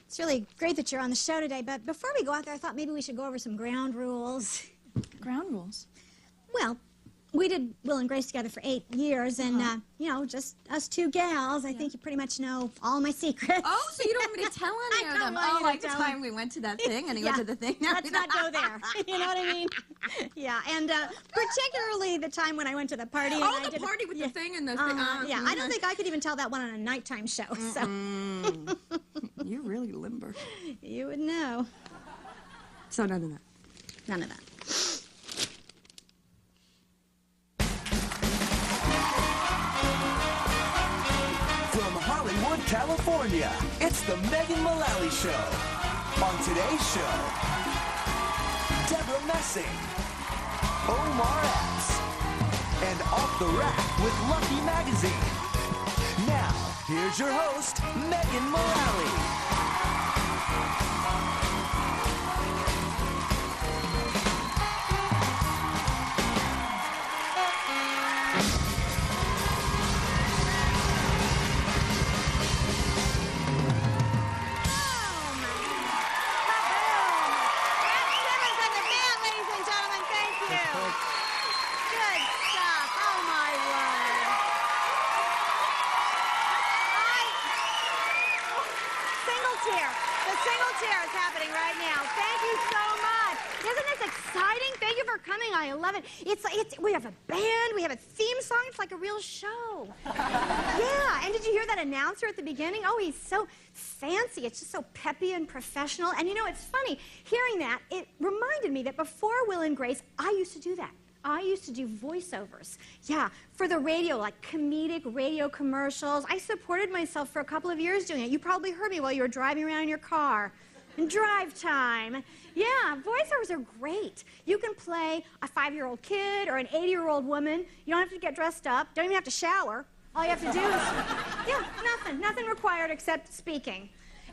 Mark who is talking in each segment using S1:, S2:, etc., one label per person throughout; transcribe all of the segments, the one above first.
S1: It's really great that you're on the show today, but before we go out there, I thought maybe we should go over some ground rules.
S2: Ground rules?
S1: Well, we did Will and Grace together for 8 years, and, you know, just us two gals. I think you pretty much know all my secrets.
S2: Oh, so you don't want me to tell any of them? Oh, like the time we went to that thing and he went to the thing. No,
S1: let's not go there. You know what I mean? Yeah, and particularly the time when I went to the party.
S2: Oh, and the party with the thing and the thing.
S1: Yeah, I don't think I could even tell that one on a nighttime show. So
S2: You're really limber.
S1: You would know.
S2: So none of that.
S1: None of that.
S3: California, it's the Mullally Show. On today's show, Debra Messing, Omar Epps, and Off the Rack with Lucky Magazine. Now, here's your host, Mullally.
S1: I love it. We have a band, we have a theme song. It's like a real show. Yeah, and did you hear that announcer at the beginning? Oh, he's so fancy. It's just so peppy and professional. And you know, it's funny, hearing that, it reminded me that before Will and Grace, I used to do that. I used to do voiceovers. Yeah, for the radio, like comedic radio commercials. I supported myself for a couple of years doing it. You probably heard me while you were driving around in your car. And drive time. Yeah, voiceovers are great. You can play a 5-year-old kid or an 80-year-old woman. You don't have to get dressed up. Don't even have to shower. All you have to do is, yeah, nothing required except speaking.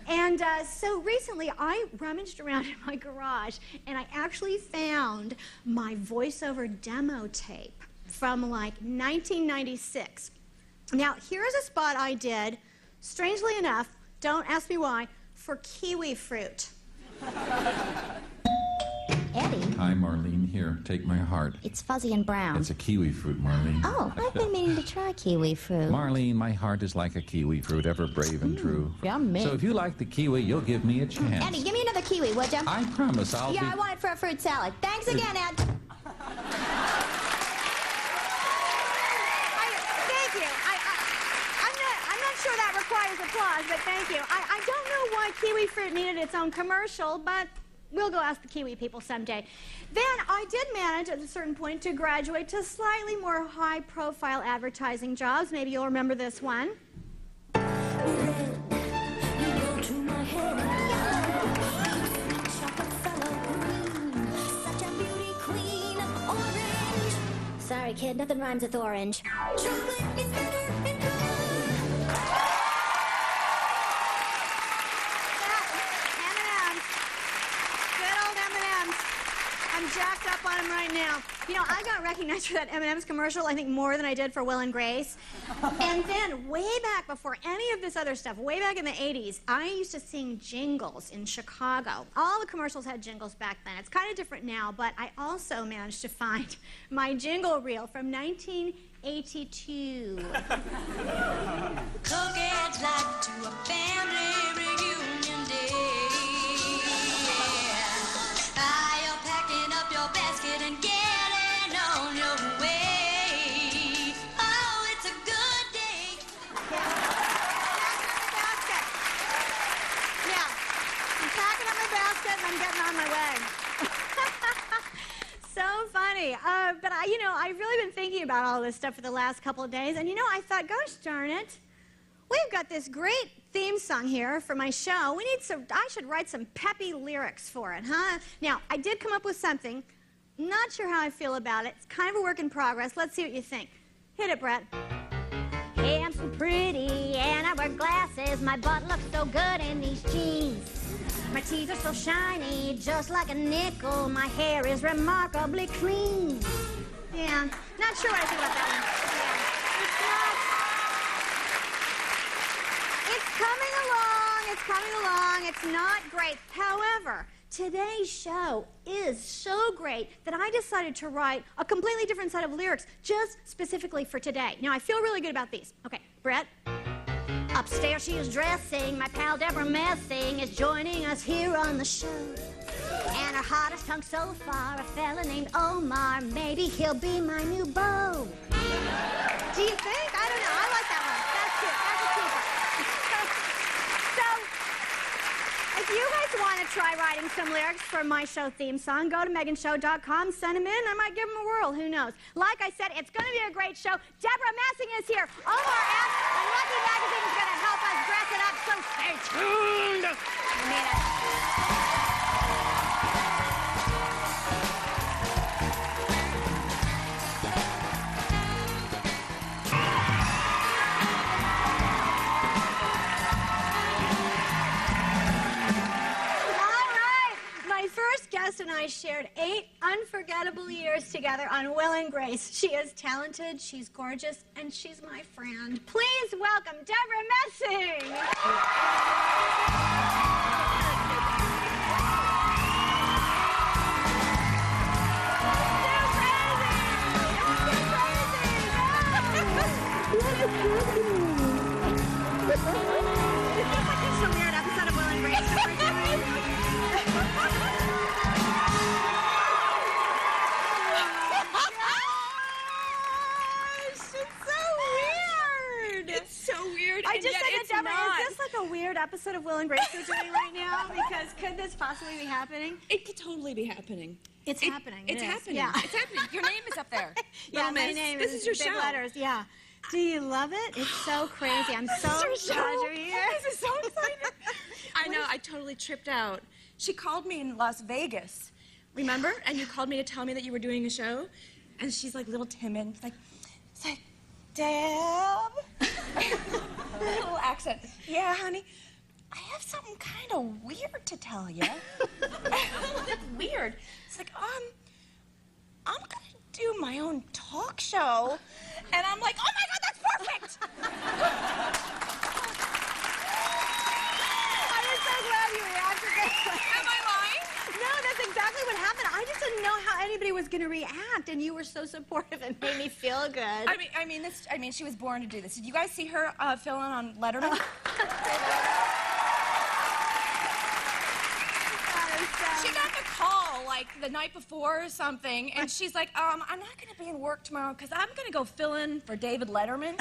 S1: And so recently I rummaged around in my garage and I actually found my voiceover demo tape from like 1996. Now, here's a spot I did, strangely enough, don't ask me why, for kiwi fruit.
S4: Eddie?
S5: Hi, Marlene. Here, take my heart.
S4: It's fuzzy and brown.
S5: It's a kiwi fruit, Marlene.
S4: Oh, I've been meaning to try kiwi fruit.
S5: Marlene, my heart is like a kiwi fruit, ever brave and true.
S4: Yummy.
S5: So if you like the kiwi, you'll give me a chance.
S4: Eddie, give me another kiwi, would you?
S5: I promise I'll
S4: Yeah, I want it for a fruit salad. Thanks again, Ed.
S1: Thank you. I'm not sure that requires applause, but thank you. I don't know why kiwi fruit needed its own commercial, but we'll go ask the kiwi people someday. Then I did manage at a certain point to graduate to slightly more high-profile advertising jobs. Maybe you'll remember this one.
S4: Sorry, kid, nothing rhymes with orange. Chocolate is better and good.
S1: M&M's. Good old M&M's. I'm jacked up on them right now. You know, I got recognized for that M&M's commercial, I think, more than I did for Will and Grace. And then, way back before any of this other stuff, way back in the 80s, I used to sing jingles in Chicago. All the commercials had jingles back then. It's kind of different now, but I also managed to find my jingle reel from 1982.
S6: Cook it like to a family reunion day. You're packing up your basket and getting on your way. Oh, it's a good day.
S1: Yeah, I'm packing up my basket and I'm getting on my way. So funny. But I've really been thinking about all this stuff for the last couple of days, and I thought, gosh darn it, we've got this great theme song here for my show. I should write some peppy lyrics for it, huh? Now, I did come up with something. Not sure how I feel about it. It's kind of a work in progress. Let's see what you think. Hit it, Brett.
S7: Hey, I'm so pretty and I wear glasses. My butt looks so good in these jeans. My teeth are so shiny, just like a nickel. My hair is remarkably clean.
S1: Yeah, not sure what I think about that one. Yeah. It's coming along. It's coming along. It's not great. However, today's show is so great that I decided to write a completely different set of lyrics just specifically for today. Now, I feel really good about these. Okay, Brett.
S7: Upstairs she is dressing, my pal Debra Messing is joining us here on the show. And her hottest hunk so far, a fella named Omar, maybe he'll be my new beau.
S1: Do you think? I don't know. I like that one. That's cute. That's a keeper. So, if you guys want to try writing some lyrics for my show theme song, go to meganshow.com, send them in. I might give them a whirl. Who knows? Like I said, it's going to be a great show. Debra Messing is here. Omar Epps and Lucky Magazine is going to help us dress it up. So stay tuned. I mean it. And I shared 8 unforgettable years together on Will and Grace. She is talented, she's gorgeous, and she's my friend. Please welcome Debra Messing. It's a weird episode of Will and Grace that we're doing. I just said to Debra, is this like a weird episode of Will and Grace we're doing right now? Because could this possibly be happening?
S8: It could totally be happening.
S1: It's happening.
S8: It's happening.
S1: Yeah.
S8: It's happening. Your name is up there.
S1: Yeah, my name
S8: this is your
S1: big
S8: show.
S1: letters. Yeah. Do you love it? It's so crazy. I'm so glad you're here.
S8: This is so exciting. I know. I totally tripped out. She called me in Las Vegas, remember? And you called me to tell me that you were doing a show. And she's like a little timid. It's like, Deb. Little accent. Yeah, honey. I have something kind of weird to tell you. Weird. It's like, I'm gonna do my own talk show. And I'm like, oh my God, that's perfect!
S1: I was so glad you reacted that way.
S8: Am I lying?
S1: No, that's exactly what happened. I just didn't know how anybody was going to react, and you were so supportive. It made me feel good.
S8: I mean, she was born to do this. Did you guys see her fill in on Letterman? She got the call like the night before or something, and she's like, I'm not going to be in work tomorrow because I'm going to go fill in for David Letterman.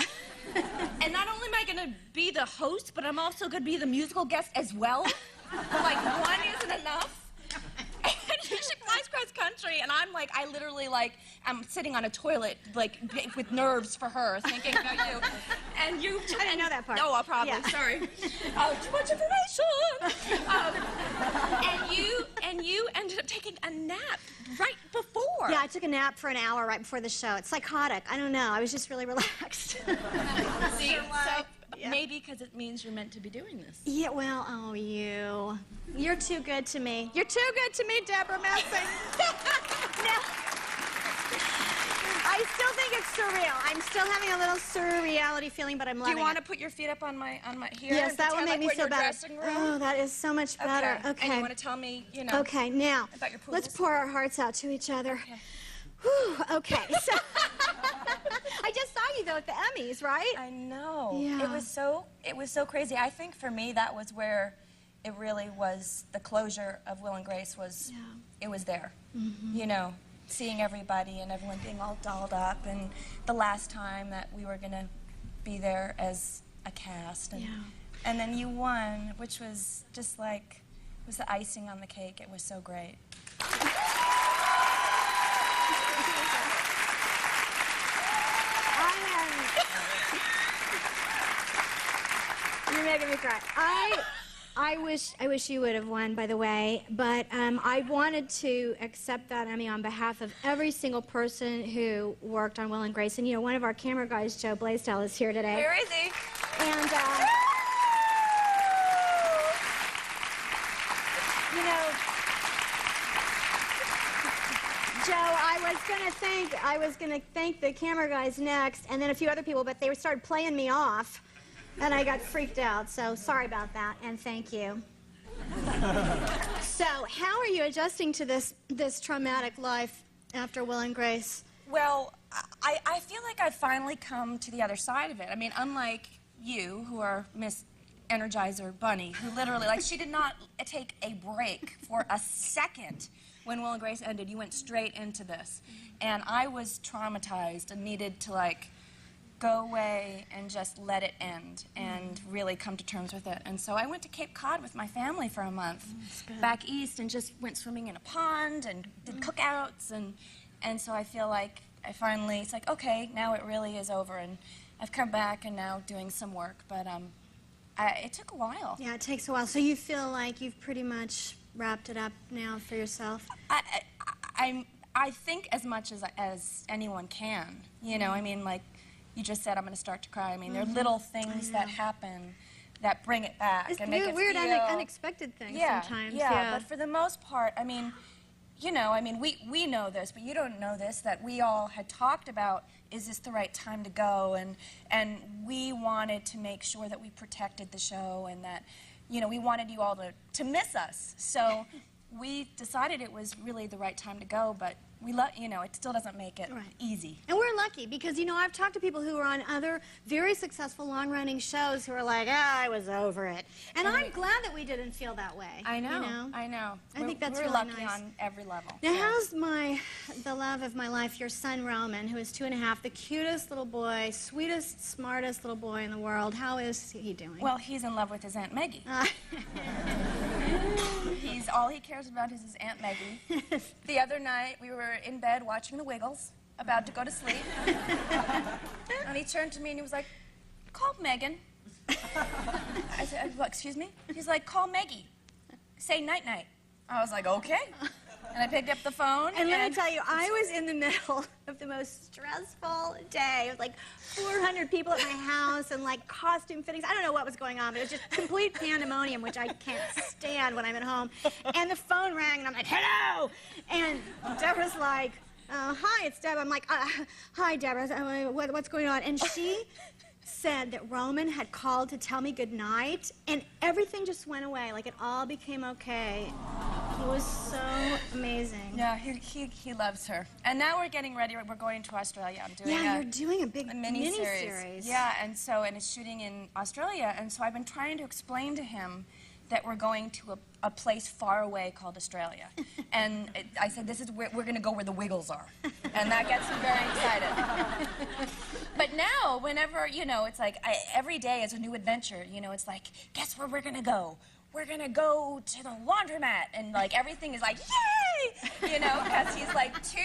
S8: And not only am I going to be the host, but I'm also going to be the musical guest as well. Like, one isn't enough. And she flies cross country, and I'm like, I literally I'm sitting on a toilet, like, with nerves for her, thinking about you. And you...
S1: I didn't know that part.
S8: Oh, probably. Yeah. Sorry. Too much information. And you ended up taking a nap right before.
S1: Yeah, I took a nap for an hour right before the show. It's psychotic. I don't know. I was just really relaxed.
S8: See, so maybe because it means you're meant to be doing this.
S1: Yeah, well, oh, you're too good to me. You're too good to me, Debra Messing. No. I still think it's surreal. I'm still having a little surreality feeling, but I'm loving it.
S8: Do you want to put your feet up on my here?
S1: Yes, that will make me feel better. Oh, that is so much better. Okay.
S8: And you want to tell me,
S1: Okay, now,
S8: about your
S1: let's pour our hearts out to each other. Okay. Whew, okay, so... I just saw you, though, at the Emmys, right?
S8: I know.
S1: Yeah.
S8: It was so crazy. I think for me, that was where it really was, the closure of Will and Grace was, it was there. Mm-hmm. Seeing everybody and everyone being all dolled up, and the last time that we were going to be there as a cast. And then you won, which was just like, it was the icing on the cake. It was so great.
S1: You're making me cry. I wish you would have won, by the way, but I wanted to accept that Emmy on behalf of every single person who worked on Will and Grace. And, one of our camera guys, Joe Blaisdell, is here today.
S8: Where is he?
S1: And, Joe, I was gonna thank the camera guys next, and then a few other people, but they started playing me off. And I got freaked out, so sorry about that, and thank you. So, how are you adjusting to this traumatic life after Will and Grace?
S8: Well, I feel like I've finally come to the other side of it. I mean, unlike you, who are Miss Energizer Bunny, who literally, like, she did not take a break for a second when Will and Grace ended. You went straight into this. And I was traumatized and needed to, like, go away and just let it end and really come to terms with it. And so I went to Cape Cod with my family for a month back east and just went swimming in a pond and did cookouts. And so I feel like I finally, it's like, okay, now it really is over. And I've come back and now doing some work. But it took a while.
S1: Yeah, it takes a while. So you feel like you've pretty much wrapped it up now for yourself?
S8: I think as much as anyone can. You know, I mean, like, you just said, I'm going to start to cry. I mean, there are little things that happen that bring it back
S1: It's
S8: and make
S1: weird,
S8: it feel...
S1: unexpected things sometimes.
S8: Yeah, but for the most part, I mean, you know, I mean, we know this, but you don't know this, that we all had talked about, is this the right time to go? And we wanted to make sure that we protected the show and that, you know, we wanted you all to miss us. So we decided it was really the right time to go, but you know, it still doesn't make it easy.
S1: And we're lucky because, you know, I've talked to people who are on other very successful long-running shows who are like, I was over it. And I'm glad that we didn't feel that way.
S8: I know,
S1: you know?
S8: I know.
S1: I think that's
S8: we're
S1: really
S8: lucky
S1: nice.
S8: on every level.
S1: Now, how's the love of my life, your son Roman, who is 2.5, the cutest little boy, sweetest, smartest little boy in the world, how is he doing?
S8: Well, he's in love with his Aunt Maggie. All he cares about is his Aunt Maggie. The other night, we were in bed watching The Wiggles, about to go to sleep. And he turned to me and he was like, call Megan. I said, excuse me? He's like, call Maggie. Say night-night. I was like, okay. And I picked up the phone.
S1: And let me tell you, I was in the middle of the most stressful day. It was like 400 people at my house and like costume fittings. I don't know what was going on, but it was just complete pandemonium, which I can't stand when I'm at home. And the phone rang, and I'm like, hello! And Deborah's like, hi, it's Deborah. I'm like, hi, Deborah. What's going on? And she said that Roman had called to tell me goodnight, and everything just went away. Like, it all became okay. It was so amazing.
S8: Yeah, he loves her. And now we're getting ready. We're going to Australia. I'm doing
S1: you're doing a big mini-series.
S8: Yeah, and it's shooting in Australia. And so I've been trying to explain to him that we're going to a place far away called Australia. And I said, this is where we're going to go where the Wiggles are. And that gets him very excited. But now, whenever, you know, it's like every day is a new adventure. You know, it's like, guess where we're going to go? We're going to go to the laundromat. And, like, everything is like, yay! You know, because he's, like, 2.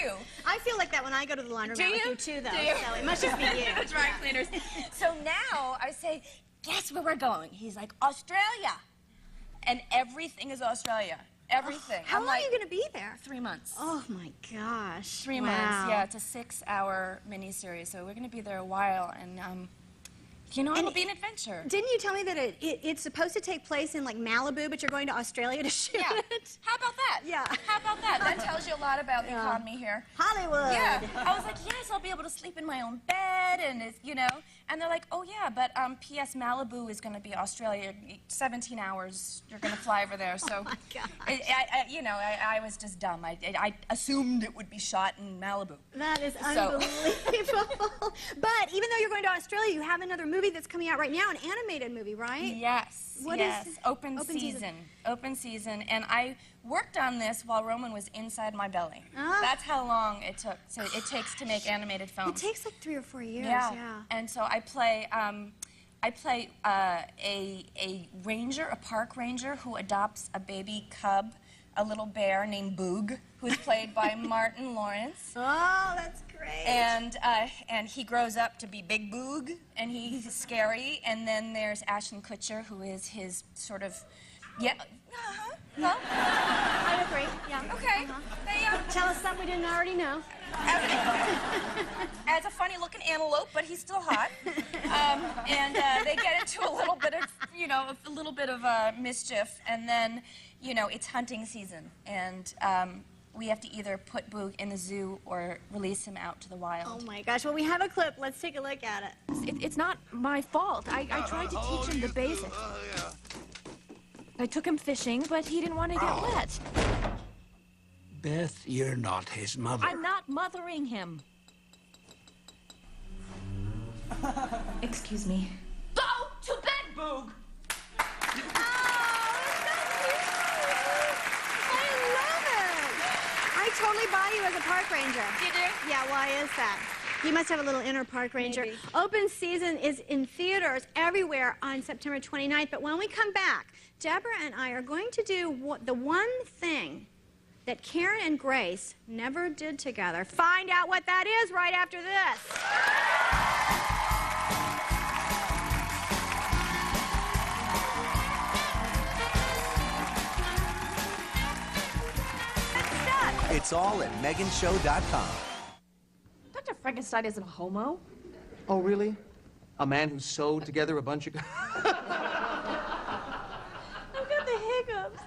S1: I feel like that when I go to the laundromat with you, too, though.
S8: Do you?
S1: So it must just be you.
S8: Dry cleaners. So now I say, guess where we're going? He's like, Australia. And everything is Australia. Everything.
S1: How long are you going to be there?
S8: 3 months.
S1: Oh, my gosh.
S8: 3 months, yeah. It's a 6-hour miniseries, so we're going to be there a while, and, you know, it'll be an adventure.
S1: Didn't you tell me that it's supposed to take place in, like, Malibu, but you're going to Australia to shoot it?
S8: How about that?
S1: Yeah.
S8: How about that? That tells you a lot about the economy here.
S1: Hollywood.
S8: Yeah. I was like, yes, I'll be able to sleep in my own bed, and, it's, you know. And they're like, oh, yeah, but P.S. Malibu is going to be Australia. 17 hours, you're going to fly over there. So,
S1: oh my gosh.
S8: I was just dumb. I assumed it would be shot in Malibu.
S1: That is unbelievable. But even though you're going to Australia, you have another movie that's coming out right now, an animated movie, right?
S8: Yes.
S1: What
S8: yes.
S1: is
S8: Open season. Open season. And I worked on this while Roman was inside my belly. That's how long it took. So it takes to make animated films.
S1: It takes like 3 or 4 years.
S8: Yeah. And so I play a ranger, a park ranger who adopts a baby cub, a little bear named Boog, who is played by Martin Lawrence.
S1: Oh, that's great.
S8: And he grows up to be Big Boog, and he's scary. And then there's Ashton Kutcher, who is his sort of, well,
S1: I agree. Yeah.
S8: Okay.
S1: Tell us something we didn't already know.
S8: As a funny-looking antelope, but he's still hot. And they get into a little bit of, you know, a little bit of mischief, and then, you know, it's hunting season, and we have to either put Boog in the zoo or release him out to the wild.
S1: Oh my gosh, well we have a clip. Let's take a look at it.
S9: It's not my fault. I tried to teach him the basics. I took him fishing, but he didn't want to get wet.
S10: Beth, you're not his mother.
S9: I'm not mothering him.
S2: Excuse me.
S9: Go to bed, Boog!
S1: I totally buy you as a park ranger.
S8: You do?
S1: Yeah, why is that? You must have a little inner park ranger.
S8: Maybe.
S1: Open season is in theaters everywhere on September 29th, but when we come back, Debra and I are going to do the one thing that Karen and Grace never did together. Find out what that is right after this.
S3: It's all at meganshow.com.
S9: Dr. Frankenstein isn't a homo.
S11: Oh, really? A man who sewed together a bunch of...
S1: I've got the hiccups.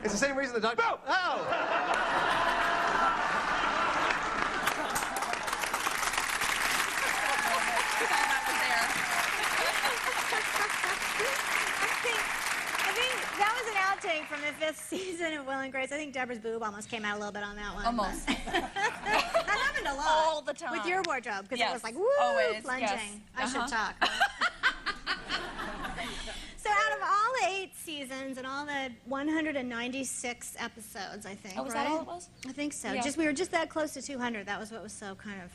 S11: It's the same reason the doctor... Oh!
S1: I think that was an outtake from the 5th season of Will and Grace. I think Deborah's boob almost came out a little bit on that one.
S8: Almost.
S1: That happened a lot.
S8: All the time.
S1: With your wardrobe, because
S8: Yes,
S1: it was like, woo,
S8: always,
S1: plunging.
S8: yes.
S1: I should talk. So out of all the 8 seasons and all the 196 episodes, I think,
S8: Oh, was
S1: right?
S8: that all it was?
S1: I think so.
S8: Yeah.
S1: We were just that close to 200. That was what was so kind of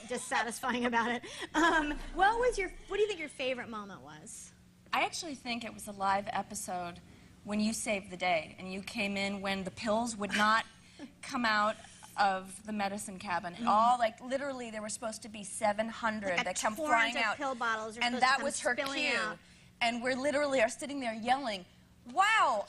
S1: dissatisfying about it. What do you think your favorite moment was?
S8: I actually think it was a live episode when you saved the day and you came in when the pills would not come out of the medicine cabinet. All, like, literally there were supposed to be 700 that come flying out.
S1: Pill bottles are
S8: and
S1: supposed to
S8: that
S1: come
S8: was her
S1: spilling
S8: cue.
S1: out.
S8: And we're literally are sitting there yelling, wow,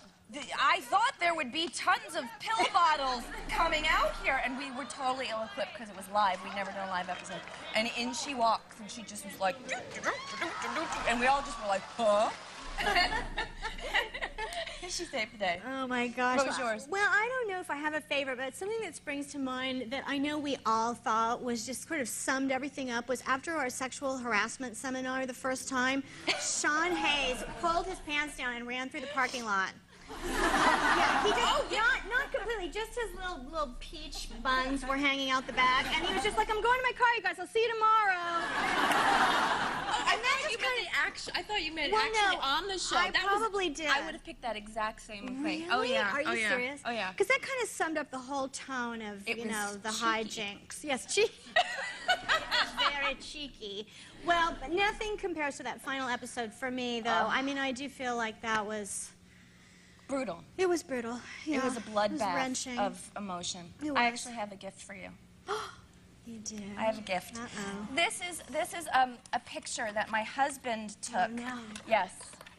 S8: I thought there would be tons of pill bottles coming out here. And we were totally ill-equipped because it was live. We'd never done a live episode. And in she walks, and she just was like, and we all just were like, huh? She saved the day.
S1: Oh my gosh.
S8: What was yours?
S1: Well, I don't know if I have a favorite, but something that springs to mind that I know we all thought was just sort of summed everything up was after our sexual harassment seminar the first time, Sean Hayes pulled his pants down and ran through the parking lot. Yeah, he just, not completely, just his little peach buns were hanging out the back, and he was just like, I'm going to my car, you guys, I'll see you tomorrow.
S8: I thought you meant
S1: Well,
S8: actually
S1: no,
S8: on the show.
S1: I probably did.
S8: I would have picked that exact same thing.
S1: Really?
S8: Oh yeah.
S1: Are you serious?
S8: Oh yeah.
S1: Because that kind of summed up the whole tone of,
S8: It
S1: you
S8: was
S1: know, the
S8: cheeky.
S1: hijinks. Yes, cheeky. Very cheeky. Well, but nothing compares to that final episode for me, though. I mean, I do feel like that was...
S8: Brutal.
S1: It was brutal. Yeah.
S8: It was a bloodbath
S1: wrenching.
S8: of emotion.
S1: It
S8: I
S1: was.
S8: actually have a gift for you.
S1: You did.
S8: I have a gift.
S1: Uh-oh.
S8: This is a picture that my husband took.
S1: Oh, no.
S8: Yes.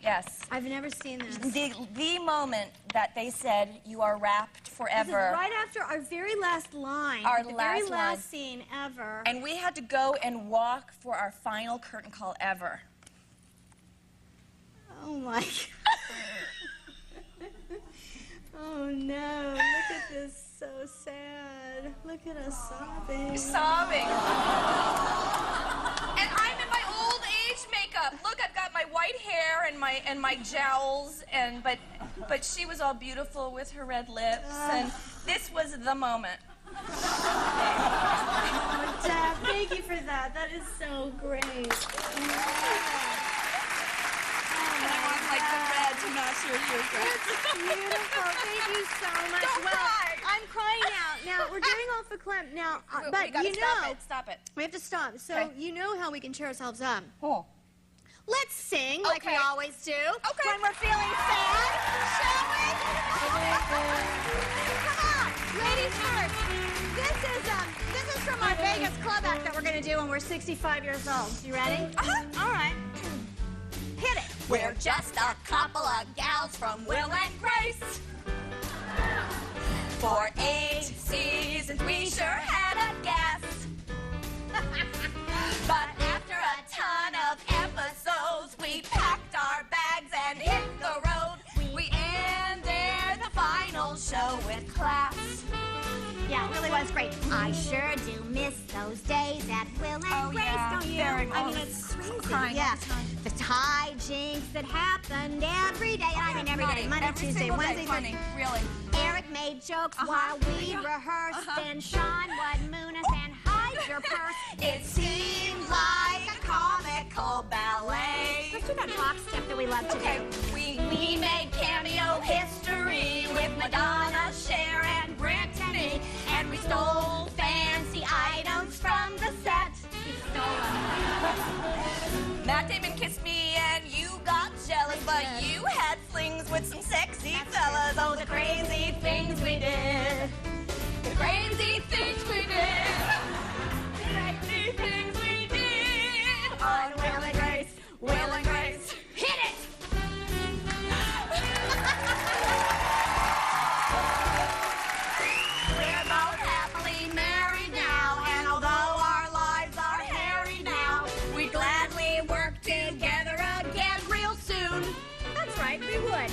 S8: Yes.
S1: I've never seen this.
S8: The moment that they said you are wrapped
S1: This is
S8: forever.
S1: right after our very last line.
S8: Our
S1: the
S8: last
S1: very
S8: line.
S1: last scene ever.
S8: And we had to go and walk for our final curtain call ever.
S1: Oh my God. Oh no, look at this, so sad. Look at us sobbing.
S8: Sobbing. And I'm in my old age makeup. Look, I've got my white hair and my jowls, and but she was all beautiful with her red lips, and this was the moment.
S1: Oh, Deb, thank you for that. That is so great.
S8: And I want like the red to match your dress.
S1: That's beautiful. Thank you so much.
S8: Don't cry.
S1: I'm crying now. We're getting off the clip now, but
S8: we gotta
S1: you know,
S8: stop it.
S1: we have to stop. So
S8: Okay.
S1: you know how we can cheer ourselves up.
S8: Oh.
S1: Let's sing like we
S8: Okay.
S1: always do.
S8: Okay.
S1: When we're feeling sad, shall we? Come on, ladies first. This is from our Vegas club act that we're gonna do when we're 65 years old. You ready? All right. Hit it.
S6: We're just a couple of gals from Will and Grace. For 8 seasons we sure had a guest. But after a ton of episodes, we packed our bags and hit the road. We ended the
S1: was great. I sure do miss those days at Will and Grace, don't you?
S2: Very
S1: I mean,
S2: much.
S1: it's crazy.
S2: Crying all the time.
S1: The hijinks that happened every day. I mean, every day. Monday,
S2: every
S1: Tuesday,
S2: single day,
S1: Wednesday,
S2: funny, really.
S1: Eric made jokes while we rehearsed. Then Sean would moon us and hide your purse. It seemed like a comical ballet. Let's do that rock step that we love to do.
S6: We made cameo history with Madonna, Cher, and Brittany. And we stole fancy items from the set.
S1: We stole them.
S6: Matt Damon kissed me and you got jealous, but you had flings with some sexy fellas. Oh, the crazy things we did. The crazy things we did. The crazy things we did. On Will and Grace, Will and Grace. Hit it! We're both happily married now, and although our lives are hairy now, we gladly work together again real soon.
S1: That's right, we would.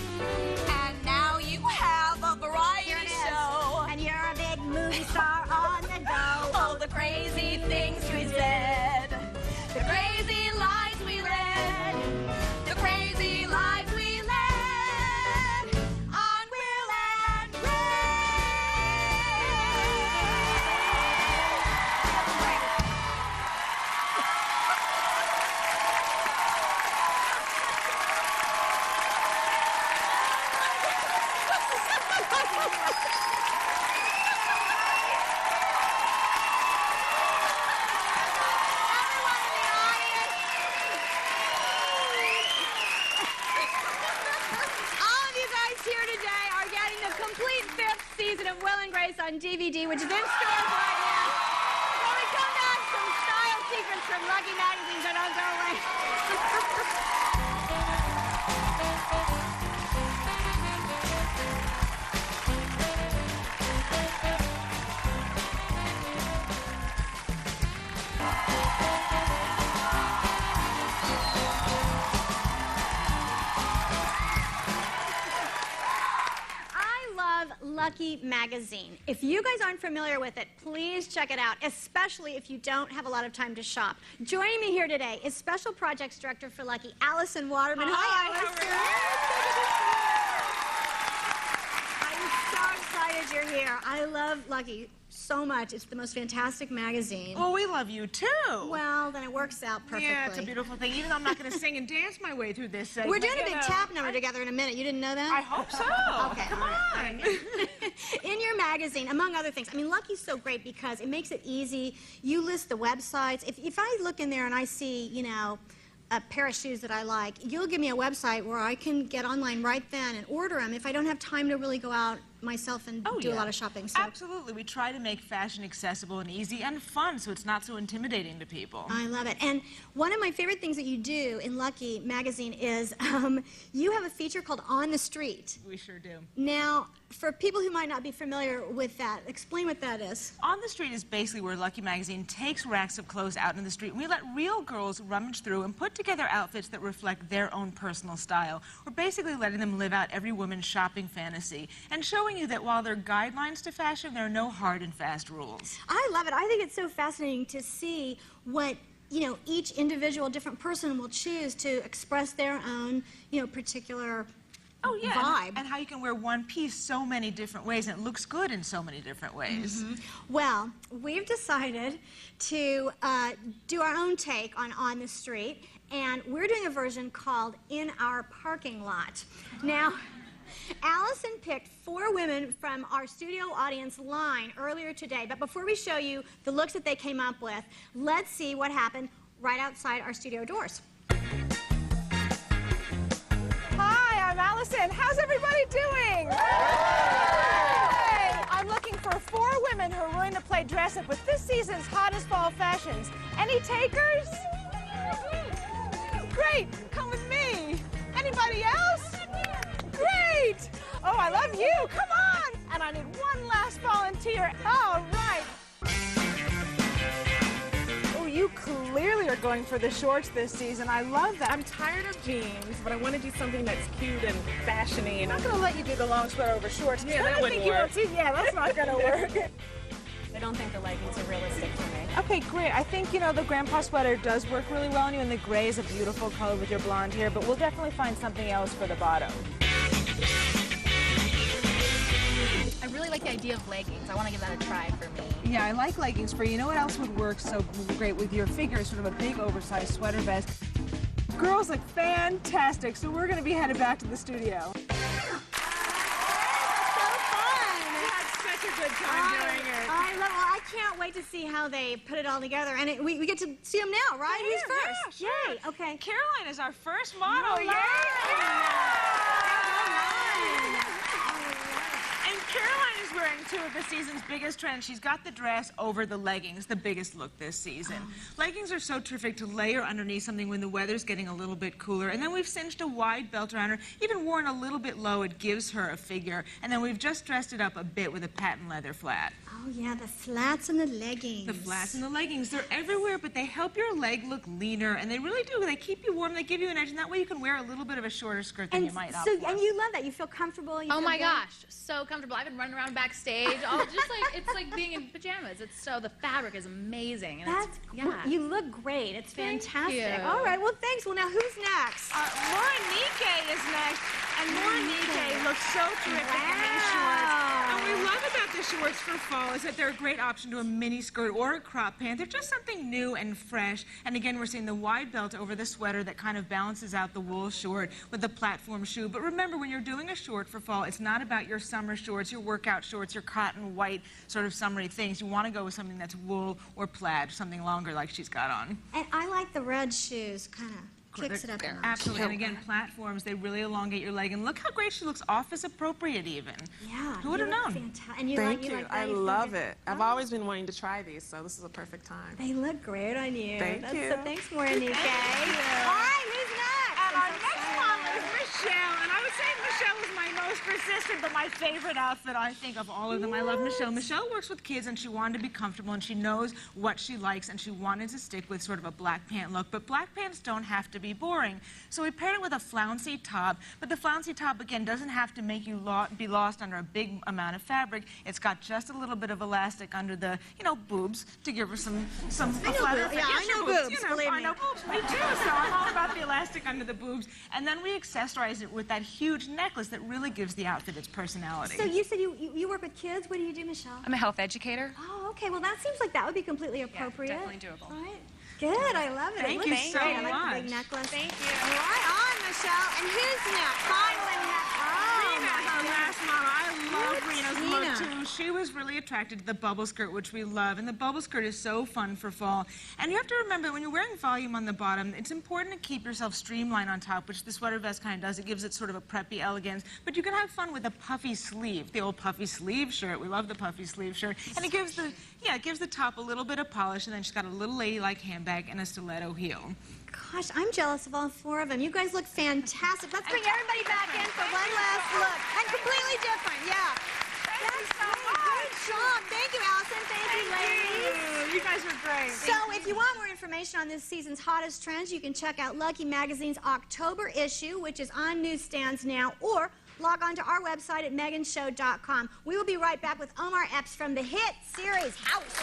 S6: And now you have a variety show.
S1: And you're a big movie star on the go.
S6: Oh, the crazy things we said. The crazy lives we led. The crazy lives we led. On Will and Grace.
S1: Season of Will and Grace on DVD, which is in stores right now. When we come back, some style secrets from Lucky Magazine, so don't go away. Lucky Magazine. If you guys aren't familiar with it, please check it out, especially if you don't have a lot of time to shop. Joining me here today is Special Projects Director for Lucky, Allison Waterman. Hi, Allison. I'm so excited you're here. I love Lucky so much. It's the most fantastic magazine.
S10: Well, we love you too.
S1: Well, then it works out perfectly.
S10: Yeah, it's a beautiful thing. Even though I'm not going to sing and dance my way through this segment.
S1: We're doing a big tap number together in a minute. You didn't know that?
S10: I hope so.
S1: Okay.
S10: Come on.
S1: In your magazine, among other things, I mean, Lucky's so great because it makes it easy. You list the websites. If I look in there and I see, you know, a pair of shoes that I like, you'll give me a website where I can get online right then and order them if I don't have time to really go out myself and do a lot of shopping. So.
S10: Absolutely. We try to make fashion accessible and easy and fun so it's not so intimidating to people.
S1: I love it. And one of my favorite things that you do in Lucky Magazine is you have a feature called On the Street.
S10: We sure do.
S1: Now, for people who might not be familiar with that, explain what that is.
S10: On the Street is basically where Lucky Magazine takes racks of clothes out in the street and we let real girls rummage through and put together outfits that reflect their own personal style. We're basically letting them live out every woman's shopping fantasy and showing you that while there are guidelines to fashion, there are no hard and fast rules.
S1: I love it. I think it's so fascinating to see what, you know, each individual different person will choose to express their own, you know, particular vibe.
S10: And how you can wear one piece so many different ways and it looks good in so many different ways.
S1: Well, we've decided to do our own take on the Street, and we're doing a version called In Our Parking Lot. Now, Allison picked 4 women from our studio audience line earlier today, but before we show you the looks that they came up with, let's see what happened right outside our studio doors.
S12: Hi, I'm Allison. How's everybody doing? Hey, I'm looking for 4 women who are willing to play dress up with this season's hottest fall fashions. Any takers? Great, come with me. Anybody else? Great! Oh, I love you. Come on! And I need one last volunteer. All right. Oh, you clearly are going for the shorts this season. I love that.
S13: I'm tired of jeans, but I want to do something that's cute and fashiony. And I'm not going to let you do the long sweater over shorts. Yeah, that wouldn't work.
S12: Yeah, that's not going to work.
S13: I don't think the leggings are realistic for me.
S12: Okay, great. I think, you know, the grandpa sweater does work really well on you, and the gray is a beautiful color with your blonde hair, but we'll definitely find something else for the bottom.
S14: I really like the idea of leggings. I want to give that a try for me.
S10: Yeah, I like leggings for you. You know what else would work so great with your figure? Sort of a big oversized sweater vest. Girls look fantastic, so we're going to be headed back to the studio. Good time doing it.
S1: I can't wait to see how they put it all together. And we get to see them now, right?
S12: Yeah,
S1: Who's first?
S12: yeah, sure.
S1: Yay, okay.
S12: Caroline is our first model. Yay! And Caroline is wearing two of the season's biggest trends. She's got the dress over the leggings, the biggest look this season. Leggings are so terrific to layer underneath something when the weather's getting a little bit cooler. And then we've cinched a wide belt around her, even worn a little bit low. It gives her a figure. And then we've just dressed it up a bit with a patent leather flat.
S1: Oh, yeah, the flats and the leggings.
S10: The flats and the leggings, they're everywhere, but they help your leg look leaner, and they really do. They keep you warm, they give you an edge, and that way you can wear a little bit of a shorter skirt than you might opt for.
S1: And you love that. You feel comfortable.
S14: Oh my gosh, so comfortable. I've been running around backstage, all just like, it's like being in pajamas. It's so, the fabric is amazing. And
S1: That's,
S14: yeah.
S1: You look great. It's fantastic.
S14: you.
S1: All right, well, thanks. Well, now who's next?
S12: Monique is next, and Monique looks so terrific in these shorts. And we love about the shorts for fall is that they're a great option to a mini skirt or a crop pant. They're just something new and fresh. And again, we're seeing the wide belt over the sweater that kind of balances out the wool short with the platform shoe. But remember, when you're doing a short for fall, it's not about your summer shorts, your workout shorts, your cotton white sort of summery things. You want to go with something that's wool or plaid, something longer like she's got on.
S1: And I like the red shoes, kind of kicks it up a notch.
S10: Absolutely, and again, platforms, they really elongate your leg. And look how great she looks, office appropriate even.
S1: Yeah.
S10: Who would have known?
S1: And you
S13: Thank
S1: like,
S13: you.
S1: like that?
S13: I
S1: You feel
S13: love
S1: good?
S13: it. I've always been wanting to try these, so this is a perfect time.
S1: They look great on you.
S13: Thank you.
S1: So thanks, Monique.
S12: Thank you.
S1: All right, who's next?
S12: And our next model is Michelle, and I would say Michelle is my most persistent, but my favorite outfit, I think, of all of them. I love Michelle. Michelle works with kids, and she wanted to be comfortable, and she knows what she likes, and she wanted to stick with sort of a black pant look, but black pants don't have to be boring. So we paired it with a flouncy top, but the flouncy top, again, doesn't have to make you be lost under a big amount of fabric. It's got just a little bit of elastic under the, you know, boobs to give her some flatter.
S1: Yeah, I know boobs,
S12: You know,
S1: believe
S12: I
S1: me.
S12: know boobs. Me too, so I'm all about the elastic under the boobs. And then we accessorize it with that huge necklace that really gives the outfit its personality.
S1: So you said you work with kids. What do you do, Michelle?
S15: I'm a health educator.
S1: Oh, okay. Well, that seems like that would be completely appropriate.
S15: definitely doable.
S1: All right. Good. I love it.
S12: Thank
S1: it
S12: you
S1: looks
S12: so
S1: great. I like the
S12: much.
S1: big necklace.
S14: Thank you.
S1: Right on, Michelle. And who's next? Finally next. Oh,
S12: Rena,
S1: my
S12: our last model. I love
S1: Cute
S12: Rena's
S1: Tina.
S12: look, too. She was really attracted to the bubble skirt, which we love. And the bubble skirt is so fun for fall. And you have to remember, when you're wearing volume on the bottom, it's important to keep yourself streamlined on top, which the sweater vest kind of does. It gives it sort of a preppy elegance. But you can have fun with a puffy sleeve, the old puffy sleeve shirt. We love the puffy sleeve shirt. And it gives the, it gives the top a little bit of polish, and then she's got a little ladylike handbag and a stiletto heel.
S1: Gosh, I'm jealous of all four of them. You guys look fantastic. Let's bring everybody back in for one last look. And completely different, yeah. That's great. Good job. Thank you, Allison. Thank you, ladies.
S12: You guys were great.
S1: So if you want more information on this season's hottest trends, you can check out Lucky Magazine's October issue, which is on newsstands now, or log on to our website at meganshow.com. We will be right back with Omar Epps from the hit series House.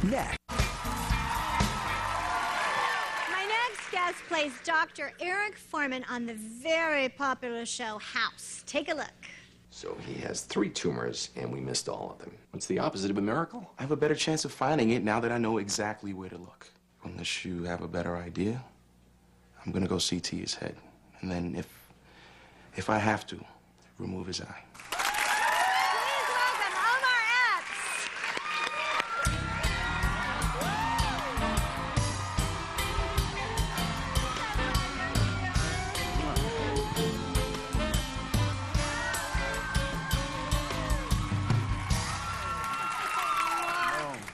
S3: Next.
S1: My next guest plays Dr. Eric Foreman on the very popular show House. Take a look.
S16: So he has 3 tumors, and we missed all of them. What's the opposite of a miracle? I have a better chance of finding it now that I know exactly where to look. Unless you have a better idea, I'm gonna go CT his head. And then if I have to, remove his eye.
S1: Please welcome Omar Epps.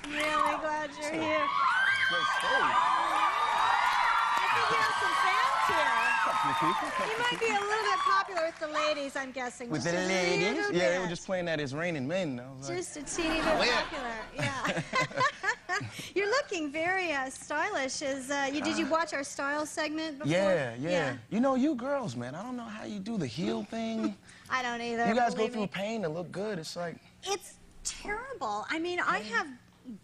S1: Really glad you're here. I think you have some fans here. You might be a little bit popular with the ladies, I'm guessing.
S17: With
S1: Just
S17: the
S1: a
S17: ladies?
S1: little
S17: Yeah, they were
S1: bit.
S17: just playing that It's Raining Men. I was like,
S1: Just a teeny bit
S17: yeah.
S1: popular, yeah. You're looking very stylish. Did you watch our style segment before?
S15: Yeah. You know, you girls, man, I don't know how you do the heel thing.
S1: I don't either.
S15: You guys go through pain to look good. It's like...
S1: It's terrible. I mean, I have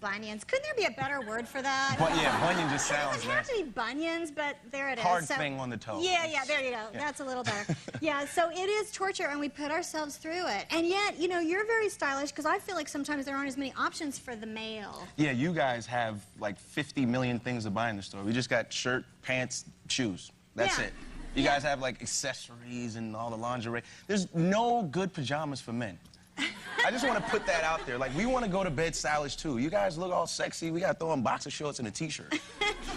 S1: bunions. Couldn't there be a better word for that?
S15: But yeah, bunion just sounds
S1: It doesn't have to be bunions, but there it is.
S15: Hard thing on the toe.
S1: Yeah, there you go. Yeah. That's a little better. Yeah, so it is torture, and we put ourselves through it. And yet, you know, you're very stylish, because I feel like sometimes there aren't as many options for the male.
S15: Yeah, you guys have like 50 million things to buy in the store. We just got shirt, pants, shoes. That's it. You guys have like accessories and all the lingerie. There's no good pajamas for men. I just want to put that out there. Like, we want to go to bed stylish, too. You guys look all sexy. We got to throw on boxer shorts and a T-shirt.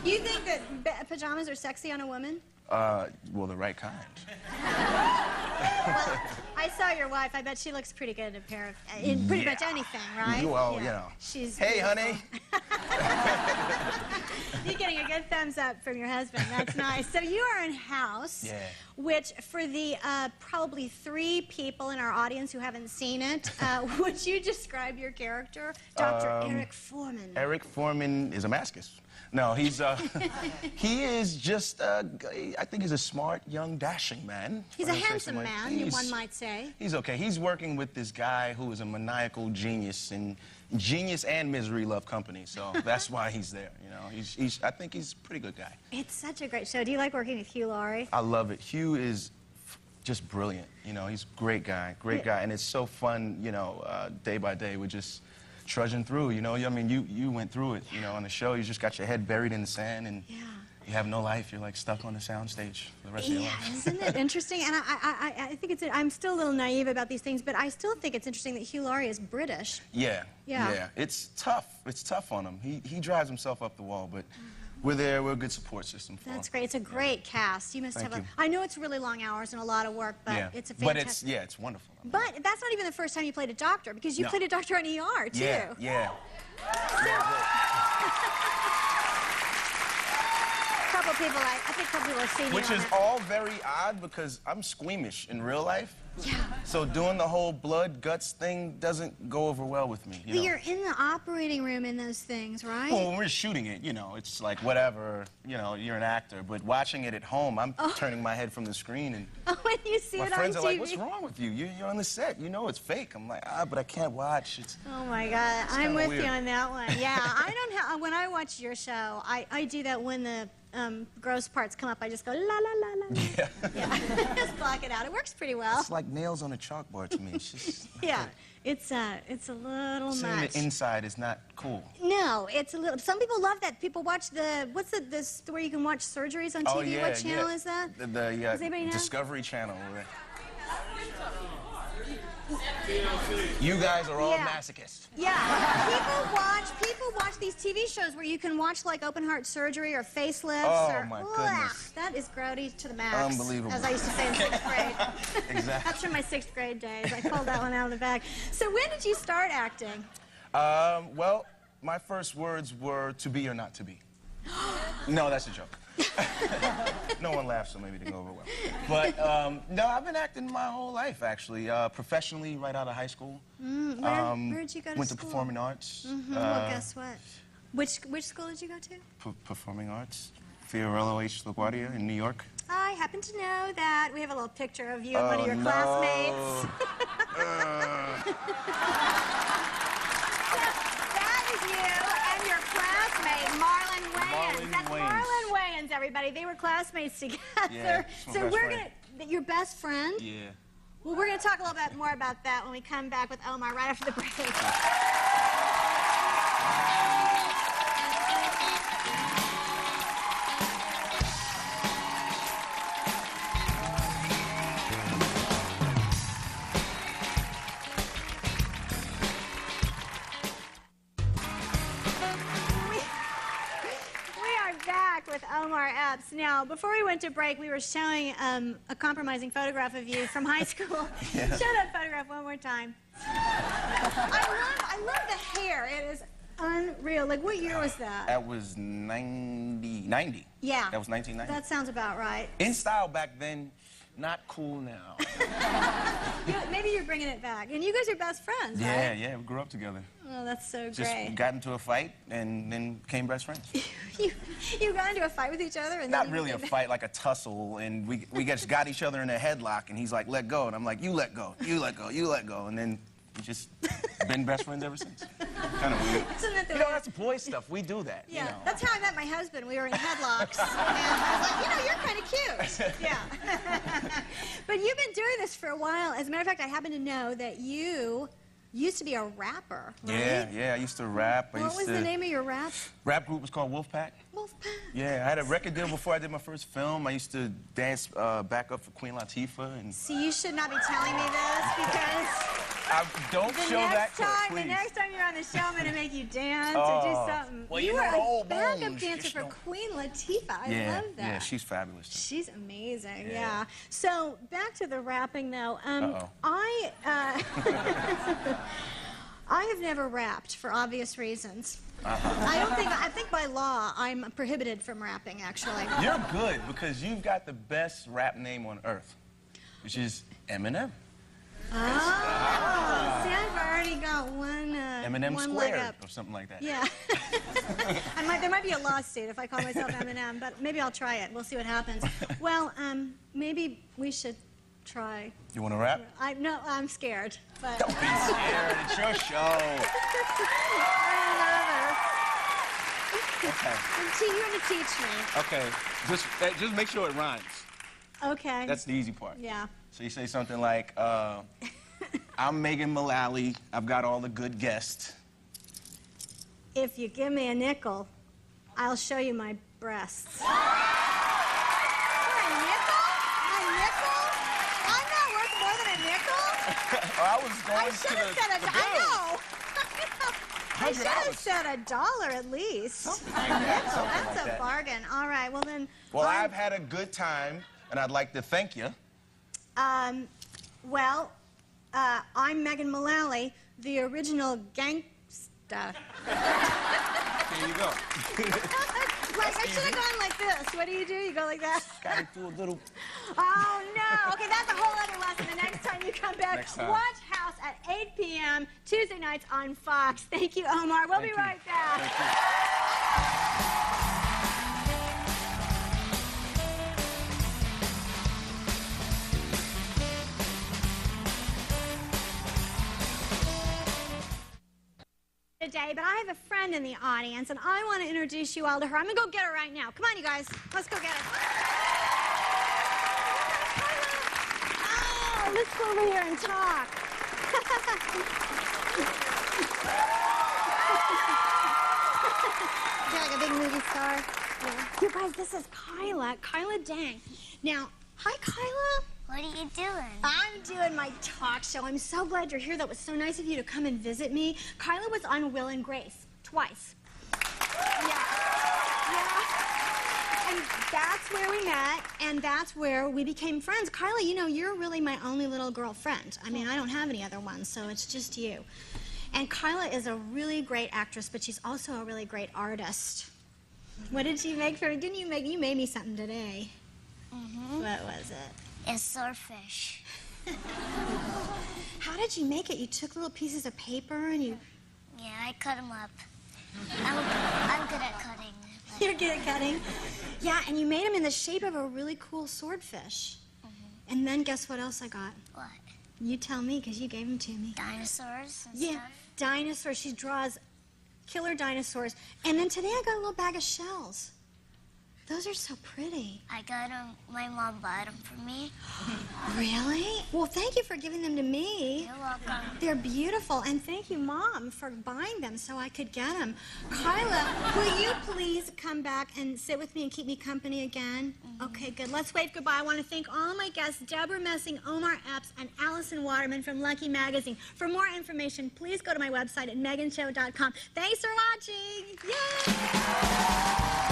S1: You think that pajamas are sexy on a woman?
S15: Well, the right kind.
S1: Well, I saw your wife. I bet she looks pretty good in a pair of, in pretty much anything, right?
S15: Well, you know.
S1: She's
S15: hey,
S1: beautiful.
S15: Honey.
S1: You're getting a good thumbs up from your husband. That's nice. So you are in House, which for the probably 3 people in our audience who haven't seen it, would you describe your character? Dr. Eric Foreman.
S15: Eric Foreman is a masochist. No, he's, he is just, I think he's a smart, young, dashing man.
S1: He's a handsome man, one might say.
S15: He's okay. He's working with this guy who is a maniacal genius, and genius and misery love company, so that's why he's there, you know. I think he's a pretty good guy.
S1: It's such a great show. Do you like working with Hugh Laurie?
S15: I love it. Hugh is just brilliant, you know. He's a great guy, and it's so fun, you know, day by day. We're just trudging through, you know. I mean, you went through it, you know, on the show. You just got your head buried in the sand, and you have no life. You're like stuck on the soundstage for the rest of your life.
S1: Isn't it interesting? And I think it's, I'm still a little naive about these things, but I still think it's interesting that Hugh Laurie is British.
S15: Yeah. It's tough. It's tough on him. He drives himself up the wall, but we're there. We're a good support system for him.
S1: That's great. It's a great cast. You must
S15: Thank
S1: have
S15: you.
S1: I know it's really long hours and a lot of work, but it's a fantastic.
S15: But it's wonderful.
S1: But that's not even the first time you played a doctor, because you played a doctor on ER, too.
S15: Yeah.
S1: Couple people, I think a couple people have seen you.
S15: Which is all very odd, because I'm squeamish in real life.
S1: Yeah.
S15: So doing the whole blood, guts thing doesn't go over well with me.
S1: But you're in the operating room in those things, right?
S15: Well, when we're shooting it, you know, it's like whatever, you know, you're an actor. But watching it at home, I'm turning my head from the screen, and
S1: when you see it on TV.
S15: My friends are like, what's wrong with you? You're on the set. You know it's fake. I'm like, but I can't watch.
S1: Oh, my God. I'm with you on that one. Yeah, I don't have, when I watch your show, I do that when the gross parts come up. I just go, la, la, la, la. Yeah. Just block it out. It works pretty well.
S15: It's like nails on a chalkboard to me. It's just...
S1: It's a little
S15: Seeing
S1: much.
S15: the inside is not cool.
S1: No, it's a little. Some people love that. People watch what's this where you can watch surgeries on TV?
S15: Oh, yeah,
S1: what channel is that?
S15: Does
S1: anybody know?
S15: Discovery Channel. You guys are all masochists.
S1: Yeah, people watch these TV shows where you can watch like open heart surgery or facelifts.
S15: Oh, my goodness.
S1: That is grody to the max.
S15: Unbelievable.
S1: As I used to say in 6th grade.
S15: Exactly.
S1: That's from my 6th grade days. I pulled that one out of the bag. So when did you start acting?
S15: Well, my first words were to be or not to be. No, that's a joke. No one laughs, so maybe it didn't go over well. But no, I've been acting my whole life, actually. Professionally, right out of high school.
S1: Where did you go to
S15: Went
S1: school?
S15: to performing arts.
S1: Well, guess what? Which school did you go to?
S15: Performing arts. Fiorello H. LaGuardia in New York.
S1: I happen to know that. We have a little picture of you and one of your classmates. That is you and your classmate, Marlon Wayans. That's Marlon Wayans, everybody. They were classmates together.
S15: Yeah,
S1: so we're going to... Your best friend?
S15: Yeah.
S1: Well, we're going to talk a little bit more about that when we come back with Omar right after the break. With Omar Epps. Now, before we went to break, we were showing a compromising photograph of you from high school. Show that photograph one more time. I love the hair. It is unreal. Like, what year was that?
S15: That was 90.
S1: Yeah.
S15: That was 1990.
S1: That sounds about right.
S15: In style back then, not cool now.
S1: Maybe you're bringing it back. And you guys are best friends,
S15: Yeah,
S1: right?
S15: yeah, we grew up together.
S1: Oh, that's so
S15: Just
S1: great.
S15: got into a fight and then became best friends.
S1: You got into a fight with each other? And
S15: Not
S1: then
S15: really a fight, like a tussle, and we just got each other in a headlock, and he's like, let go, and I'm like, you let go, you let go, you let go, and then we just been best friends ever since. Kind of weird.
S1: Isn't that the
S15: You know,
S1: way-
S15: that's boy stuff. We do that.
S1: Yeah,
S15: You know.
S1: that's how I met my husband. We were in headlocks. And I was like, you know, you're kind of cute. Yeah. But you've been doing this for a while. As a matter of fact, I happen to know that you used to be a rapper, right?
S15: Yeah, I used to rap.
S1: What was the name of your rap?
S15: Rap group was called Wolfpack.
S1: Wolfpack.
S15: Yeah, I had a record deal before I did my first film. I used to dance back up for Queen Latifah. And
S1: See, you should not be telling me this because
S15: don't show that clip,
S1: the
S15: please.
S1: next time you're on the show, I'm going to make you dance or do something.
S15: Well,
S1: you
S15: you know
S1: were
S15: the
S1: a
S15: old
S1: backup
S15: bones.
S1: dancer
S15: Just
S1: for
S15: know.
S1: Queen Latifah. I love that.
S15: Yeah, she's fabulous.
S1: She's amazing, yeah. So back to the rapping, though. I have never rapped for obvious reasons. I think by law I'm prohibited from rapping, actually.
S15: You're good because you've got the best rap name on earth, which is Eminem.
S1: Oh, see, I've already got one
S15: Eminem
S1: one leg
S15: squared
S1: up.
S15: or something like that.
S1: Yeah. There might be a lawsuit if I call myself Eminem, but maybe I'll try it. We'll see what happens. Well, maybe we should try.
S15: You want to rap?
S1: No, I'm scared. But...
S15: Don't be scared. It's your show. Okay.
S1: You're going to teach me.
S15: Okay. Just make sure it rhymes.
S1: Okay.
S15: That's the easy part.
S1: Yeah.
S15: So you say something like, I'm Megan Mullally. I've got all the good guests.
S1: If you give me a nickel, I'll show you my breasts.
S15: I was going
S1: I should have said I should have said $1 at least.
S15: Something
S1: That's
S15: like
S1: a
S15: that.
S1: bargain. All right, well then.
S15: Well, I've had a good time, and I'd like to thank you.
S1: I'm Megan Mullally, the original gangsta.
S15: There you go.
S1: Like, I should have gone like this. What do? You go like that?
S15: Gotta do a little.
S1: Oh, no. Okay, that's a whole other lesson the next time you come back.
S15: Next time.
S1: Watch House at 8 p.m. Tuesday nights on Fox. Thank you, Omar. We'll be right back.
S15: Thank you.
S1: Today, but I have a friend in the audience, and I want to introduce you all to her. I'm going to go get her right now. Come on, you guys. Let's go get her. Oh, let's go over here and talk. You're like a big movie star. Yeah. You guys, this is Kyla. Kyla Dang. Now, hi, Kyla.
S4: What are you doing?
S1: I'm doing my talk show. I'm so glad you're here. That was so nice of you to come and visit me. Kyla was on Will and Grace twice. Yeah. And that's where we met, and that's where we became friends. Kyla, you know, you're really my only little girlfriend. I mean, I don't have any other ones, so it's just you. And Kyla is a really great actress, but she's also a really great artist. What did you make for me? You made me something today.
S4: Mm-hmm.
S1: What was it?
S4: A swordfish.
S1: How did you make it? You took little pieces of paper and you...
S4: Yeah, I cut them up. I'm good at cutting.
S1: You're good at cutting? Yeah, and you made them in the shape of a really cool swordfish.
S4: Mm-hmm.
S1: And then guess what else I got?
S4: What?
S1: You tell me, because you gave them to me.
S4: Dinosaurs and
S1: Yeah,
S4: stuff?
S1: dinosaurs. She draws killer dinosaurs. And then today I got a little bag of shells. Those are so pretty.
S4: I got them. My mom bought them for me.
S1: Really? Well, thank you for giving them to me.
S4: You're welcome.
S1: They're beautiful, and thank you, Mom, for buying them so I could get them. Kyla, will you please come back and sit with me and keep me company again? Okay, good. Let's wave goodbye. I want to thank all my guests, Debra Messing, Omar Epps, and Allison Waterman from Lucky Magazine. For more information, please go to my website at meganshow.com. Thanks for watching. Yay!